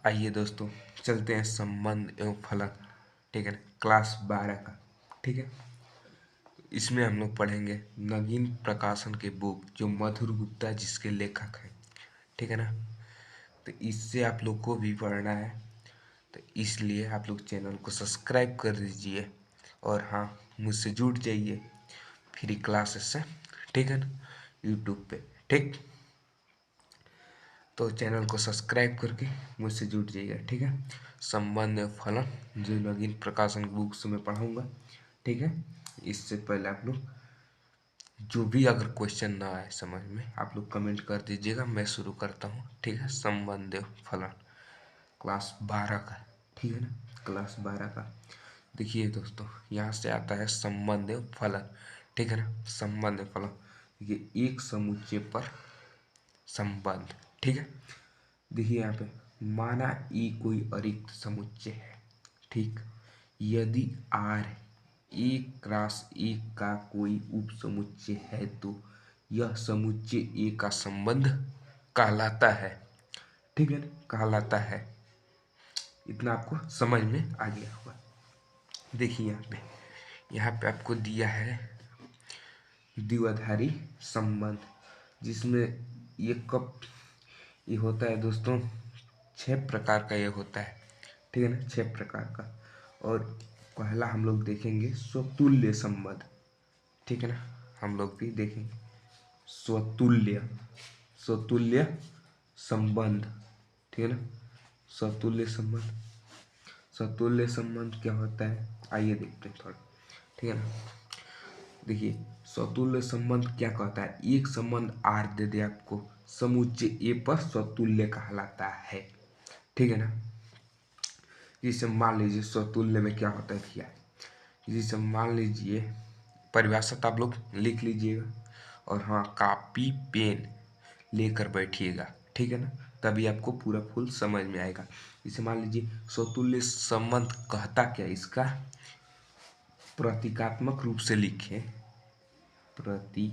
आइए दोस्तों, चलते हैं संबंध एवं फलन। ठीक है ना, क्लास 12 का। ठीक है, इसमें हम लोग पढ़ेंगे नवीन प्रकाशन के बुक, जो मधुर गुप्ता जिसके लेखक हैं। ठीक है ना, तो इससे आप लोग को भी पढ़ना है, तो इसलिए आप लोग चैनल को सब्सक्राइब कर दीजिए और हाँ, मुझसे जुड़ जाइए फ्री क्लासेस से। ठीक है ना, यूट्यूब पे। ठीक, तो चैनल को सब्सक्राइब करके मुझसे जुड़ जाइएगा। ठीक है, संबंध एवं फलन जो नवीन प्रकाशन बुक्स में पढ़ाऊंगा। ठीक है, इससे पहले आप लोग जो भी अगर क्वेश्चन ना आए समझ में, आप लोग कमेंट कर दीजिएगा, मैं शुरू करता हूँ। ठीक है, संबंध एवं फलन क्लास 12 का। ठीक है ना, क्लास 12 का। देखिए दोस्तों, यहाँ से आता है संबंध एवं फलन। ठीक है ना, संबंध एवं फलन। देखिए, एक समुच्चय पर संबंध। ठीक है, देखिए यहाँ पे माना ई कोई अरिक्त समुच्चय है। ठीक, यदि आर एक क्रॉस एक का कोई उप समुच्चय है तो यह समुच्चय ए का संबंध कहलाता है। ठीक है ना, कहलाता है। इतना आपको समझ में आ गया होगा। देखिए यहाँ पे आपको दिया है द्विआधारी संबंध, जिसमें ये कब ये होता है दोस्तों, 6 प्रकार का ये होता है। ठीक है ना, 6 प्रकार का। और पहला हम लोग देखेंगे स्वतुल्य संबंध। ठीक है ना, हम लोग भी देखेंगे स्वतुल्य स्वतुल्य संबंध। ठीक है ना, स्वतुल्य संबंध। स्वतुल्य संबंध क्या होता है, आइए देखते हैं थोड़ा। ठीक है ना, देखिए स्वतुल्य संबंध क्या कहता है, एक संबंध आर दे दे आपको, समुच्चय ए पर स्वतुल्य कहलाता है। ठीक है ना, जैसे मान लीजिए स्वतुल्य में क्या होता है भैया, जैसे मान लीजिए परिभाषा तो आप लोग लिख लीजिएगा और हाँ, कॉपी पेन लेकर बैठिएगा। ठीक है ना, तभी आपको पूरा फुल समझ में आएगा। जैसे मान लीजिए स्वतुल्य संबंध कहता क्या, इसका प्रतीकात्मक रूप से लिखें, प्रतीकात्मक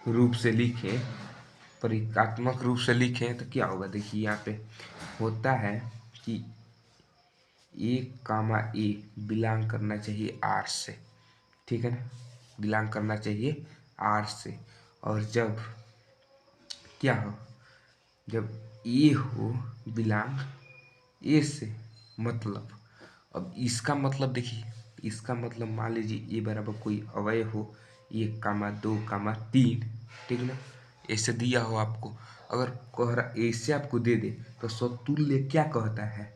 रूप से लिखें, प्रतीकात्मक रूप से लिखें तो क्या होगा, देखिए यहाँ पे होता है कि ए कामा ए बिलोंग करना चाहिए आर से। ठीक है ना, बिलोंग करना चाहिए आर से। और जब क्या हो, जब ए हो बिलोंग ए से, मतलब अब इसका मतलब देखिए, इसका मतलब मान लीजिए ए बराबर कोई अवयव हो, 1, 2, 3। ठीक ना, ऐसे दिया हो आपको, अगर कह रहा ऐसे आपको दे दे तो स्वतुल्य क्या कहता है,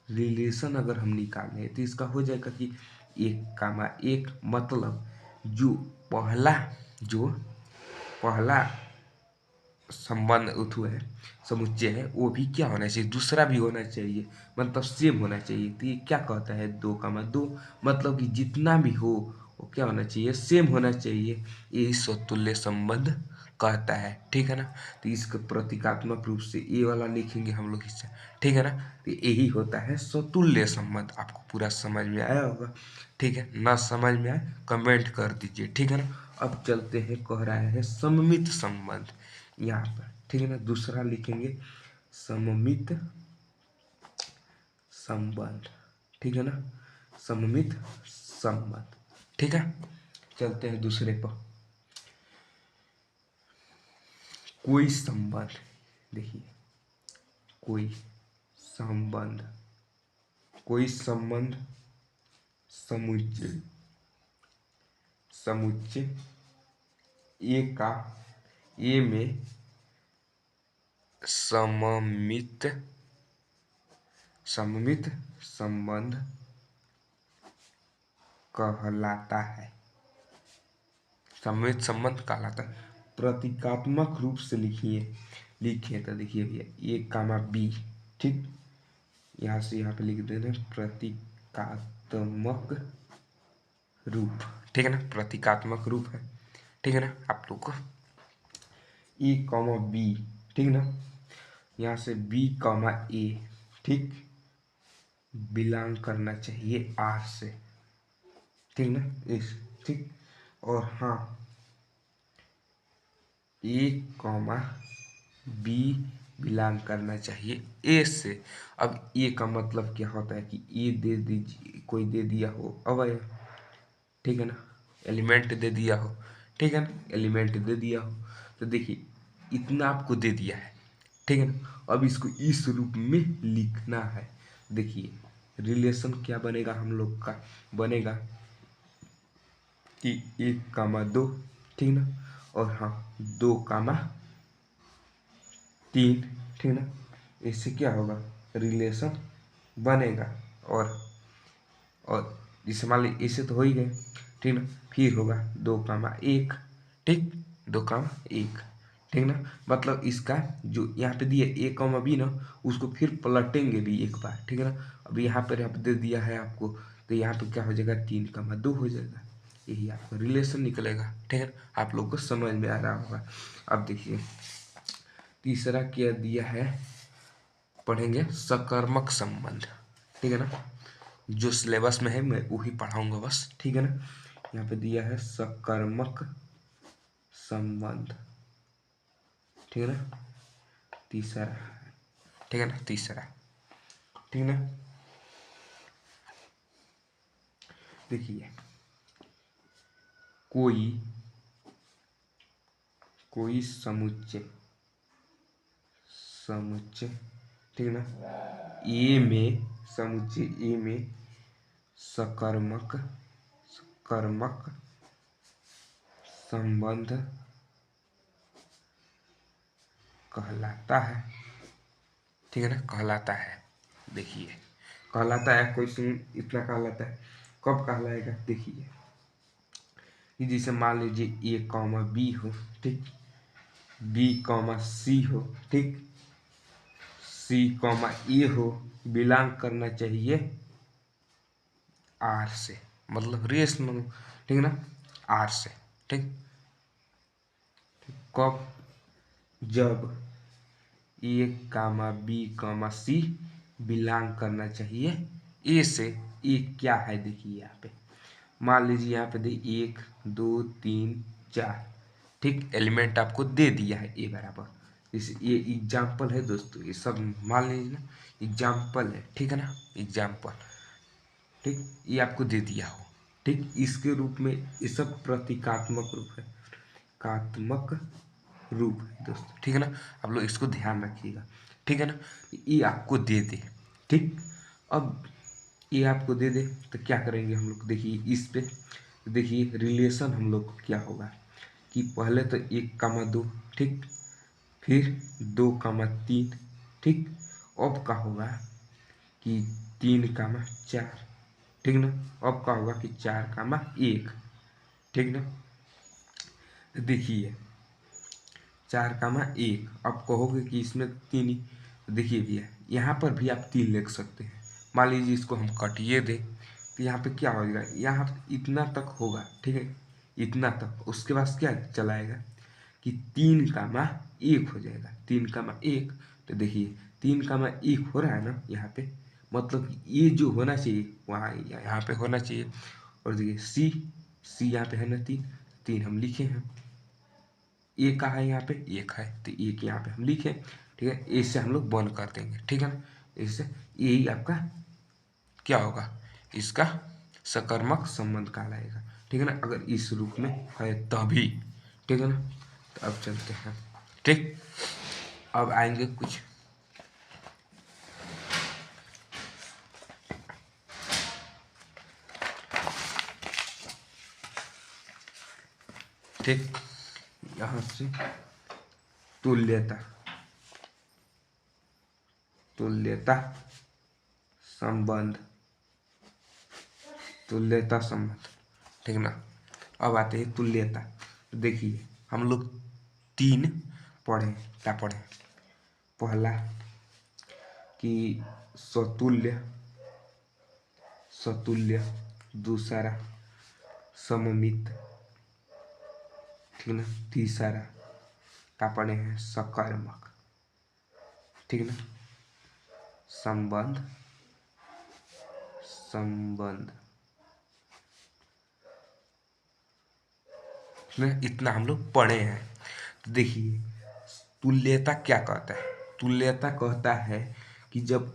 रिलेशन अगर हम निकालें तो इसका हो जाएगा कि 1, 1 मतलब जो पहला संबंध उठू है, समुच्चय है, वो भी क्या होना चाहिए, दूसरा भी होना चाहिए, मतलब सेम होना चाहिए। तो ये क्या कहता है, 2, 2 मतलब कि जितना भी हो वो क्या होना चाहिए, सेम होना चाहिए। यही स्वतुल्य संबंध कहता है। ठीक है ना, तो इसका प्रतीकात्मक रूप से ये वाला लिखेंगे हम लोग इससे। ठीक है ना, तो यही होता है स्वतुल्य संबंध। आपको पूरा समझ में आया होगा। ठीक है ना, समझ में आए कमेंट कर दीजिए। ठीक है ना, अब चलते हैं, कह रहा है सममित संबंध यहाँ पर। ठीक है ना, दूसरा लिखेंगे सममित संबंध। ठीक है ना, सममित संबंध। ठीक है, चलते हैं दूसरे पर। कोई संबंध, देखिए कोई संबंध समुच्चय ए का ए में सममित संबंध कहलाता है। सममित संबंध कहलाता है। प्रतीकात्मक रूप से लिखिए तो देखिए भैया 1, बी। ठीक, यहाँ से यहाँ पे लिख देना प्रतीकात्मक रूप। ठीक है ना, प्रतीकात्मक रूप है। ठीक है ना, आप लोग को 1, बी। ठीक ना, यहाँ से B, A। ठीक, बिलोंग करना चाहिए आर से। ठीक ना, इस ठीक, और हाँ 1, बी बिलोंग करना चाहिए ए से। अब ए का मतलब क्या होता है कि ए दे दीजिए, कोई दे दिया हो अवयव, ठीक है ना, एलिमेंट दे दिया हो, ठीक है ना, एलिमेंट दे दिया हो। तो देखिए इतना आपको दे दिया है, ठीक है ना। अब इसको इस रूप में लिखना है। देखिए रिलेशन क्या बनेगा हम लोग का, बनेगा कि 1,2, ठीक ना, और हाँ 2,3, ठीक ना। इससे क्या होगा, रिलेशन बनेगा। और जैसे मान लीजिए ऐसे तो हो ही गए, ठीक ना। फिर होगा 2,1, ठीक, 2,1, ठीक ना। मतलब इसका जो यहाँ पे दिया A, B ना, उसको फिर पलटेंगे भी एक बार, ठीक है ना। अब यहाँ पर दे दिया है आपको, तो यहाँ पे क्या हो जाएगा, 3,2 हो जाएगा। यही आपका रिलेशन निकलेगा, ठीक है। आप लोग को समझ में आ रहा होगा। अब देखिए तीसरा क्या दिया है, पढ़ेंगे सकर्मक संबंध, ठीक है ना। जो सिलेबस में है मैं वही पढ़ाऊंगा बस, ठीक है ना। यहाँ पे दिया है सकर्मक संबंध, ठीक है ना, तीसरा, ठीक है ना, तीसरा, ठीक है ना। देखिए कोई समुच्चय, ठीक है ना, ए में, समुच्चय ए में सकर्मक संबंध कहलाता है, ठीक है ना, कहलाता है। देखिए कहलाता है, क्वेश्चन इतना कहलाता है, कब कहलाएगा, देखिए कि जैसे मान लीजिए A, B हो, ठीक, B, C हो, ठीक, C, A हो, बिलोंग करना चाहिए R से, मतलब रेशनल, ठीक है ना, R से, ठीक। कब, जब A, B, C बिलोंग करना चाहिए ए से। ए क्या है, देखिए यहाँ पे मान लीजिए, यहाँ पे दे 1, 2, 3, 4, ठीक, एलिमेंट आपको दे दिया है ए बराबर। जैसे ये एग्जाम्पल है दोस्तों, ये सब मान लीजिए ना एग्जाम्पल है, ठीक है ना, एग्जाम्पल, ठीक, ये आपको दे दिया हो, ठीक। इसके रूप में ये सब प्रतीकात्मक रूप है, कात्मक रूप है दोस्तों, ठीक है ना। आप लोग इसको ध्यान रखिएगा, ठीक है ना। ये आपको दे दे, ठीक। अब ये आपको दे दे तो क्या करेंगे हम लोग, देखिए इस पे देखिए रिलेशन हम लोग को क्या होगा कि पहले तो 1,2, ठीक, फिर 2,3, ठीक। अब का होगा कि 3,4, ठीक ना। अब का होगा कि 4,1, ठीक ना। देखिए 4,1, अब कहोगे कि इसमें 3 ही, देखिए भैया यहाँ पर भी आप 3 लिख सकते हैं। मान लीजिए इसको हम कटिए दें तो यहाँ पे क्या हो जाएगा, यहाँ इतना तक होगा, ठीक है, इतना तक। उसके बाद क्या चलाएगा कि 3,1 हो जाएगा, 3,1। तो देखिए 3,1 हो रहा है ना यहाँ पे, मतलब ये जो होना चाहिए वहाँ यहाँ पे होना चाहिए। और देखिए सी यहाँ पे है ना 3, 3 हम लिखे हैं, एक है यहाँ पे, एक है तो एक यहाँ पे हम लिखे, ठीक है। इससे हम लोग बंद कर देंगे, ठीक है ना। इससे यही आपका क्या होगा, इसका सकर्मक संबंध कहलाएगा, ठीक है ना, अगर इस रूप में है तभी, ठीक है ना। तो अब चलते हैं, ठीक। अब आएंगे कुछ ठीक, यहाँ से तुल्यता संबंध, ठीक ना। अब आते हैं तुल्यता। देखिए हम लोग 3 पढ़े, क्या पढ़े, पहला कि सतुल्य, दूसरा सममित, ठीक ना, तीसरा क्या पढ़े हैं, सकर्मक, ठीक ना, संबंध में इतना हम लोग पढ़े हैं। तो देखिए तुल्यता क्या कहता है? तुल्यता कहता है कि जब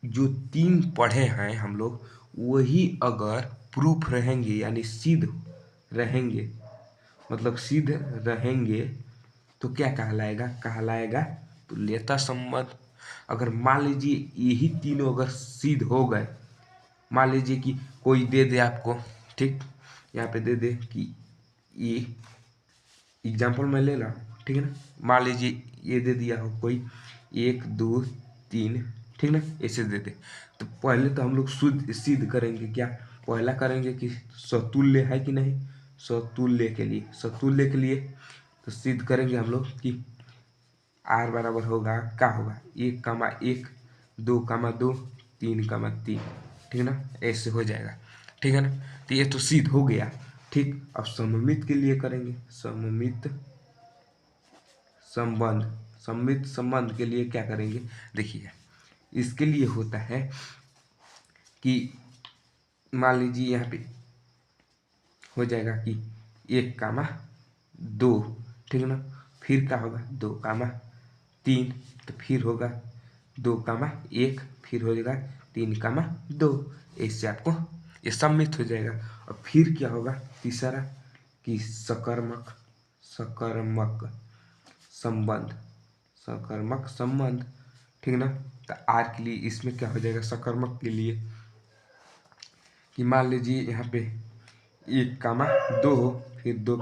जो तीन पढ़े हैं हम लोग वही अगर प्रूफ रहेंगे यानी सिद्ध रहेंगे, मतलब सिद्ध रहेंगे तो क्या कहलाएगा? कहलाएगा तुल्यता संबंध। अगर मान लीजिए यही तीनों अगर सिद्ध हो गए, मान लीजिए कि कोई दे दे आपको, ठीक, यहाँ पे दे दे कि ये एग्जाम्पल मैं ले रहा हूँ, ठीक है ना, मान लीजिए ये दे दिया हो कोई 1 2 3, ठीक ना, ऐसे दे दे। तो पहले तो हम लोग सिद्ध करेंगे, क्या पहला करेंगे कि सतुल्य है कि नहीं। सतुल्य के लिए तो सिद्ध करेंगे हम लोग कि आर बराबर होगा, क्या होगा, 1, 2, 3, 3, ठीक ना, ऐसे हो जाएगा, ठीक है ना। तो ये तो सिद्ध हो गया, ठीक। अब सममित के लिए करेंगे, सममित संबंध के लिए क्या करेंगे? देखिए इसके लिए होता है कि मान लीजिए यहाँ पे हो जाएगा कि 1, 2, ठीक है ना, फिर क्या होगा 2, 3, तो फिर होगा 2, 1, फिर हो जाएगा 3, 2, ऐसे आपको ये सम्मिलित हो जाएगा। और फिर क्या होगा तीसरा कि सकर्मक संबंध, ठीक ना। तो आर के लिए इसमें क्या हो जाएगा सकर्मक के लिए कि मान लीजिए यहाँ पे 1, 2 हो, फिर 2,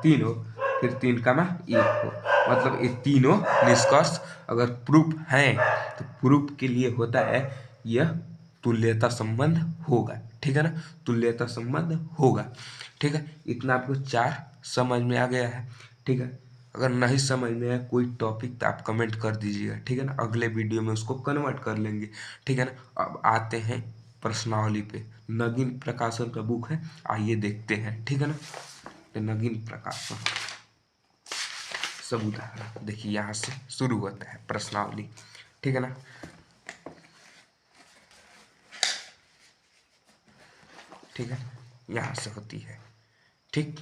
3 हो, फिर 3, 1 हो, मतलब ये तीनों निष्कर्ष अगर प्रूफ हैं तो प्रूफ के लिए होता है यह तुल्यता संबंध होगा, ठीक है ना, तुल्यता संबंध होगा, ठीक है। इतना आपको 4 समझ में आ गया है, ठीक है। अगर नहीं समझ में आया कोई टॉपिक तो आप कमेंट कर दीजिएगा, ठीक है ना, अगले वीडियो में उसको कन्वर्ट कर लेंगे, ठीक है ना। अब आते हैं प्रश्नावली पे। नगीन प्रकाशन का बुक है, आइए देखते हैं, ठीक है ना। तो नगीन प्रकाशन सब उदाहरण देखिए, यहाँ से शुरू होता है प्रश्नावली, ठीक है ना। ठीक है, यहाँ से होती है, ठीक।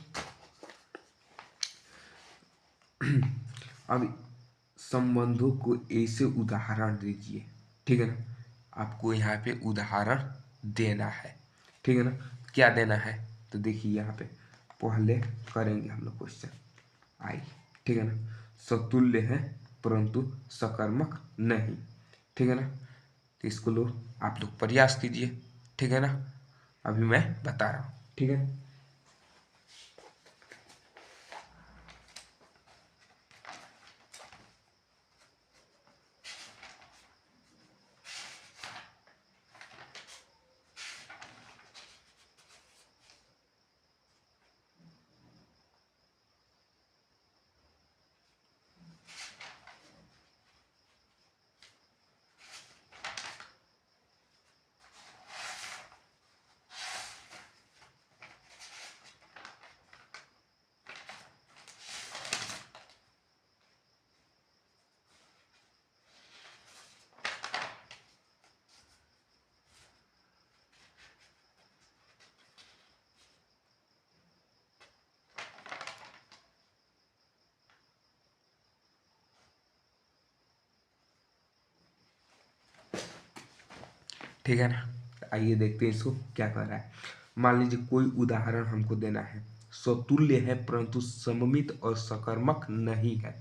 अब संबंधों को ऐसे उदाहरण दीजिए, ठीक है ना, आपको यहाँ पे उदाहरण देना है, ठीक है ना। क्या देना है तो देखिए यहाँ पे पहले करेंगे हम लोग क्वेश्चन आई, ठीक है ना, सतुल्य है परंतु सकर्मक नहीं, ठीक है ना। तो इसको आप लोग प्रयास कीजिए, ठीक है ना, अभी मैं बता रहा हूँ, ठीक है। ठीक है ना, आइए देखते हैं इसको क्या कर रहा है। मान लीजिए कोई उदाहरण हमको देना है, स्वतुल्य है परंतु सममित और सकर्मक नहीं है,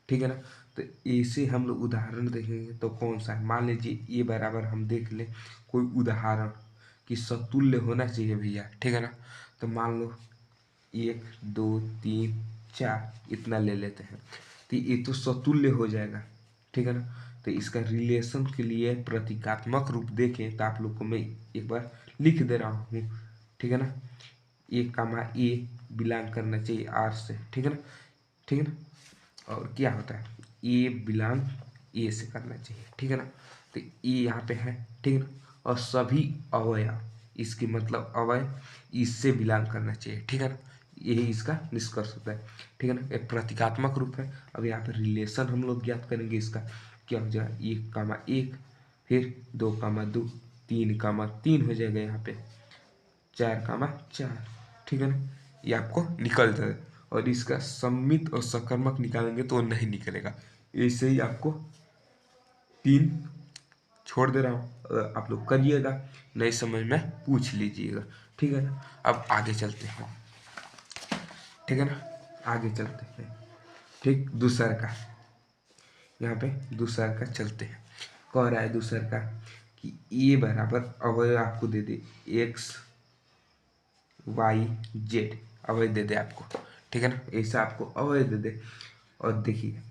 ठीक है ना। तो ऐसे हम लोग उदाहरण देखेंगे तो कौन सा है, मान लीजिए ये बराबर हम देख ले कोई उदाहरण कि सतुल्य होना चाहिए भैया, ठीक है ना। तो मान लो 1 2 3 4 इतना ले लेते हैं, तो ये तो सतुल्य हो जाएगा, ठीक है ना। तो इसका रिलेशन के लिए प्रतीकात्मक रूप देखें तो आप लोग को मैं एक बार लिख दे रहा हूँ, ठीक है ना। 1, ए बिलोंग करना चाहिए आर से, ठीक है ना, ठीक है ना। और क्या होता है ए बिलोंग ए से करना चाहिए, ठीक है ना। तो ए यहाँ पे है, ठीक है ना, और सभी अवयव इसकी मतलब अवयव इससे बिलोंग करना चाहिए, ठीक है ना। यही इसका निष्कर्ष होता है, ठीक है ना। ये प्रतीकात्मक रूप है। अब यहाँ पे रिलेशन हम लोग ज्ञात करेंगे इसका, क्या हो जाएगा 1, फिर 2, 2, 3, हो जाएगा यहाँ पे 4, 4, ठीक है ना। ये आपको निकल जाएगा। और इसका सम्मित और सकर्मक निकालेंगे तो नहीं निकलेगा, ऐसे ही आपको 3 छोड़ दे रहा हूँ, आप लोग करिएगा, नहीं समझ में पूछ लीजिएगा, ठीक है ना। अब आगे चलते हैं, ठीक है ना, आगे चलते हैं। ठीक, दूसरा का, यहाँ पे दूसरा का चलते हैं। कह रहा है दूसरा का कि ए बराबर अवयव आपको दे दे एक्स वाई जेड, अवयव दे दे आपको, ठीक है ना, ऐसा आपको अवयव दे दे। और देखिए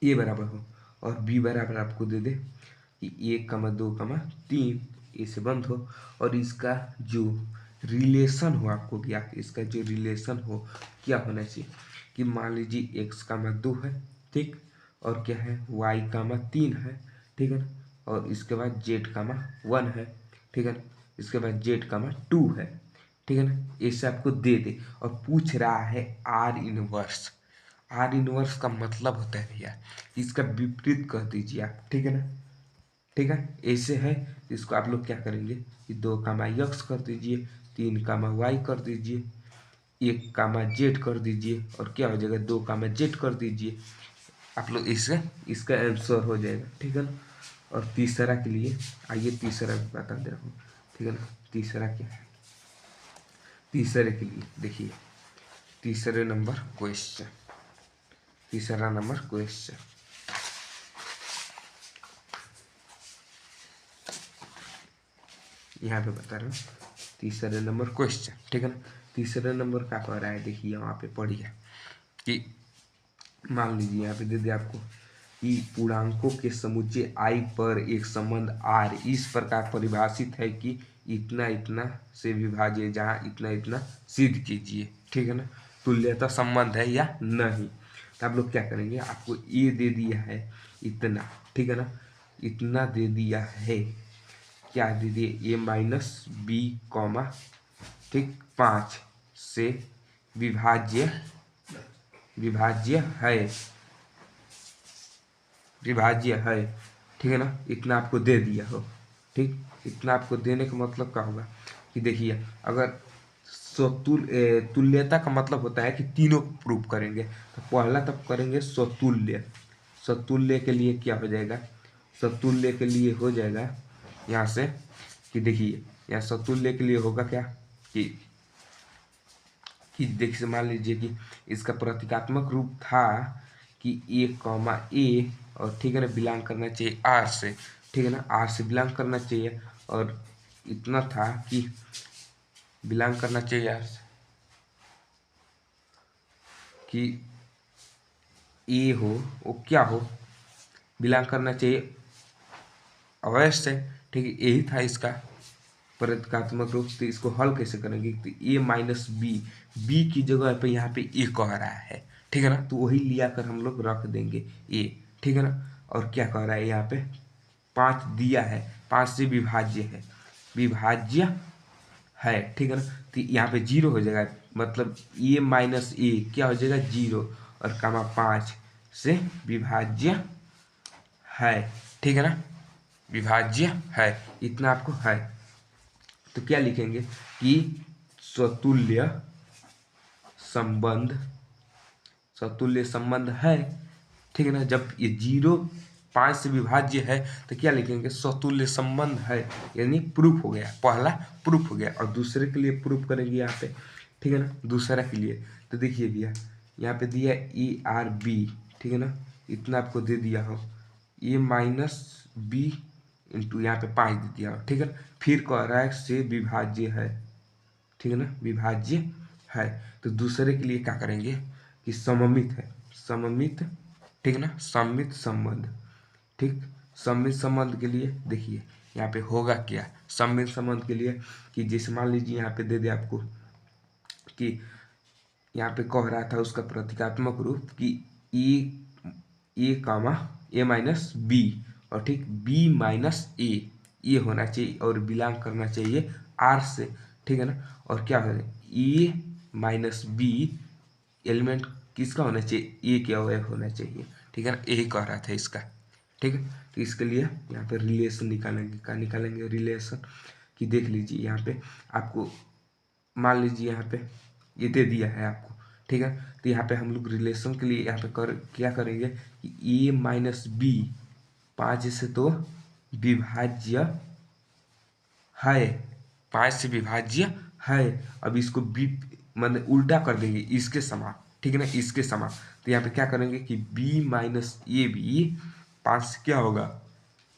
ए बराबर हो और बी बराबर आपको दे दे कि 1, 2, 3, ऐसे बंद हो, और इसका जो रिलेशन हो आपको क्या, इसका जो रिलेशन हो क्या होना चाहिए कि मान लीजिए x, 2 है, ठीक, और क्या है y, 3 है, ठीक है ना, और इसके बाद z, 1 है, ठीक है ना, इसके बाद z, 2 है, ठीक है ना, ऐसे आपको दे दे। और पूछ रहा है आर इनवर्स। आर इनवर्स का मतलब होता है भैया इसका विपरीत कर दीजिए आप, ठीक है ना, ठीक है, ऐसे है। इसको आप लोग क्या करेंगे कि 2, x कर दीजिए, 3, y कर दीजिए, 1, z कर दीजिए, और क्या हो जाएगा 2, z कर दीजिए। आप लोग इससे इसका आंसर हो जाएगा, ठीक है ना। और तीसरा के लिए आइए, तीसरा बता दे रहा हूँ, ठीक है ना। तीसरा क्या है, तीसरे के लिए देखिए, तीसरा नंबर क्वेश्चन यहाँ पे बता रहा हूँ, तीसरे नंबर क्वेश्चन, ठीक है ना। तीसरे नंबर का कह रहा है, देखिए यहाँ पे पढ़िए कि मान लीजिए यहाँ पे दे दे आपको कि पूर्णांकों के समुच्चय I पर एक संबंध R इस प्रकार परिभाषित है कि इतना इतना से विभाज्य, जहाँ इतना इतना सिद्ध कीजिए, ठीक है ना। तुल्यता संबंध है या नहीं, तो आप लोग क्या करेंगे, आपको ये दे दिया है इतना, ठीक है ना, इतना दे दिया है, क्या दे दिए A-B, ठीक, 5 से विभाज्य है, ठीक है ना, इतना आपको दे दिया हो, ठीक। इतना आपको देने का मतलब क्या होगा कि देखिए, अगर तुल्यता का मतलब होता है कि तीनों प्रूफ करेंगे, तो पहला तब करेंगे स्वतुल्य। स्वतुल्य के लिए क्या हो जाएगा, स्वतुल्य के लिए हो जाएगा यहाँ से कि देखिए, यहाँ स्वतुल्य के लिए होगा क्या कि देखिए, मान लीजिए कि इसका प्रतीकात्मक रूप था कि A, और ठीक है ना, बिलोंग करना चाहिए R से, ठीक है ना, R से बिलोंग करना चाहिए, और इतना था कि बिलोंग करना चाहिए R से कि A हो, वो क्या हो, बिलोंग करना चाहिए अवयव से, ठीक है, यही था इसका प्रतीकात्मक रूप। तो इसको हल कैसे करेंगे, तो A-B की जगह पे यहाँ पे A कह रहा है, ठीक है ना, तो वही लिया कर हम लोग रख देंगे A, ठीक है ना। और क्या कह रहा है यहाँ पे 5 दिया है, 5 से विभाज्य है, ठीक है ना, तो यहाँ पे 0 हो जाएगा, मतलब A-A क्या हो जाएगा 0, और 5 से विभाज्य है, ठीक है ना, विभाज्य है, इतना आपको है। तो क्या लिखेंगे कि स्वतुल्य संबंध है, ठीक है ना। जब ये 0 5 से विभाज्य है तो क्या लिखेंगे, स्वतुल्य संबंध है, यानी प्रूफ हो गया, पहला प्रूफ हो गया। और दूसरे के लिए प्रूफ करेंगे यहाँ पे, ठीक है ना, दूसरा के लिए। तो देखिए भैया यहाँ पे दिया A-B, ठीक है ना, इतना आपको दे दिया हो, A-B इंटू यहाँ पे 5 दे दिया हो, ठीक है। फिर कह रहा है से विभाज्य है, ठीक है ना, विभाज्य है। तो दूसरे के लिए क्या करेंगे कि सममित है, ठीक है ना, सममित संबंध, ठीक। सममित संबंध के लिए देखिए यहाँ पे होगा क्या, सममित संबंध के लिए कि जैसे मान लीजिए यहाँ पे दे दे आपको कि यहाँ पे कह रहा था उसका प्रतीकात्मक रूप कि A-B, और ठीक B-A ये होना चाहिए, और बिलोंग करना चाहिए R से, ठीक है ना। और क्या है A-B एलिमेंट किसका होना चाहिए, A के अवयव होना चाहिए, ठीक है ना, यही कह रहा था इसका, ठीक है। तो इसके लिए यहाँ पे रिलेशन निकालेंगे, क्या निकालेंगे, रिलेशन कि देख लीजिए यहाँ पे आपको मान लीजिए यहाँ पे ये दे दिया है आपको, ठीक है। तो यहाँ पे हम लोग रिलेशन के लिए यहाँ पे क्या करेंगे कि a माइनस बी 5 से तो विभाज्य है, 5 से विभाज्य है। अब इसको बी मतलब उल्टा कर देंगे इसके समान, ठीक है ना, इसके समान। तो यहाँ पे क्या करेंगे कि b माइनस ए बी 5 से क्या होगा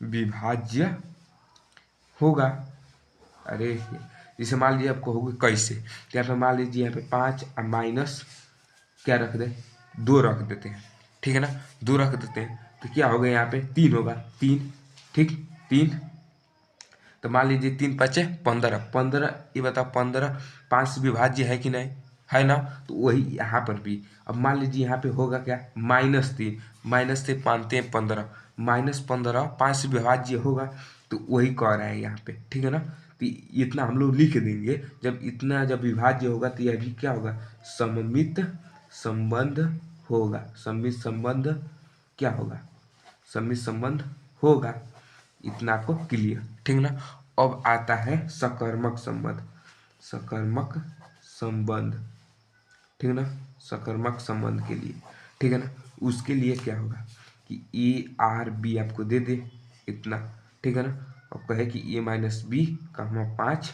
विभाज्य होगा। अरे जैसे मान लीजिए आपको होगा कैसे, तो यहाँ पे मान लीजिए यहाँ पे 5 और माइनस क्या रख दे 2 रख देते हैं, ठीक है ना, 2 रख देते हैं तो क्या होगा यहाँ पे 3 होगा, 3 ठीक 3। तो मान लीजिए 3 पचे 15, 15 ये बताओ 15 5 से विभाज्य है कि नहीं, है ना। तो वही यहाँ पर भी अब मान लीजिए यहाँ पे होगा क्या -3, माइनस से पानते हैं 15, -15 5 से विभाज्य होगा। तो वही कह रहा है यहाँ पे, ठीक है ना। तो इतना हम लोग लिख देंगे, जब इतना जब विभाज्य होगा तो यह भी क्या होगा सममित संबंध होगा। सममित संबंध क्या होगा, सममित संबंध होगा। इतना आपको क्लियर, ठीक ना। अब आता है सकर्मक संबंध, सकर्मक संबंध, ठीक है ना, सकर्मक संबंध के लिए, ठीक है ना। उसके लिए क्या होगा कि ए आर बी आपको दे दे इतना, ठीक है ना, और कहे कि ए माइनस बी का 5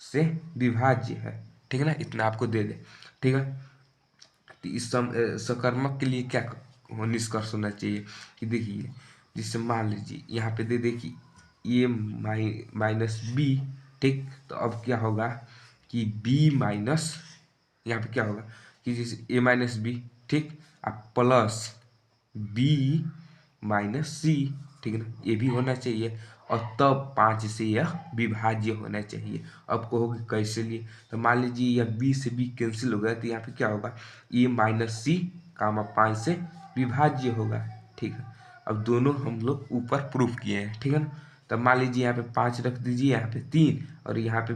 से विभाज्य है, ठीक है ना, इतना आपको दे दे, ठीक है। तो इस सकर्मक के लिए क्या निष्कर्ष होना चाहिए कि देखिए जिससे मान लीजिए यहाँ पे दे दे कि ए माइनस बी, ठीक। तो अब क्या होगा कि बी माइनस यहाँ पे क्या होगा कि जैसे ए माइनस बी, ठीक, अब प्लस बी माइनस सी, ठीक है ना, ये भी होना चाहिए। और तब 5 से यह विभाज्य होना चाहिए। अब कहोगे कैसे लिए, तो मान लीजिए यह b से b कैंसिल हो गया तो यहाँ पे क्या होगा ए माइनस सी कामा 5 से विभाज्य होगा, ठीक है। अब दोनों हम लोग ऊपर प्रूफ किए हैं, ठीक है ना। तब मान लीजिए यहाँ पे 5 रख दीजिए, यहाँ पे 3 और यहाँ पे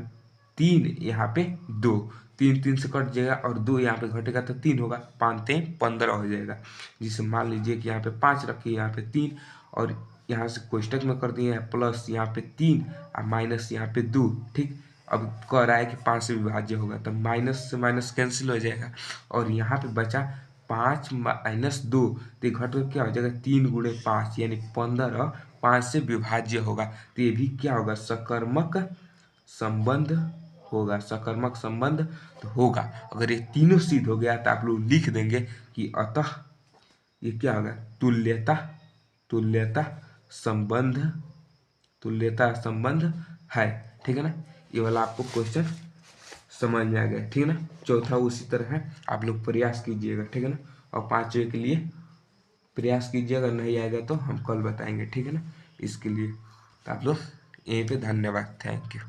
3 यहाँ पे 2, 3 3 से कट जाएगा और 2 यहाँ पे घटेगा तो 3 होगा, 5 3 15 हो जाएगा। जिसे मान लीजिए कि यहाँ पे 5 रखिए, यहाँ पे 3 और यहाँ से कोष्टक में कर दिए हैं प्लस यहाँ पे 3 और माइनस यहाँ पे 2, ठीक। अब कह रहा है कि 5 से विभाज्य होगा, तब माइनस से माइनस कैंसिल हो जाएगा और यहाँ पे बचा 5 माइनस 2, तो घट कर क्या हो जाएगा 3 गुणे 5 यानी 15 5 से विभाज्य होगा। तो ये भी क्या होगा सकर्मक संबंध होगा, सकर्मक संबंध तो होगा। अगर ये तीनों सिद्ध हो गया तो आप लोग लिख देंगे कि अतः ये क्या होगा तुल्यता, तुल्यता संबंध, तुल्यता संबंध है, ठीक है ना। ये वाला आपको क्वेश्चन समझ में आ गया, ठीक है ना। चौथा उसी तरह है, आप लोग प्रयास कीजिएगा, ठीक है ना। और 5वें के लिए प्रयास कीजिए, अगर नहीं आएगा तो हम कल बताएंगे, ठीक है ना। इसके लिए तो आप लोग यहीं पे धन्यवाद, थैंक यू।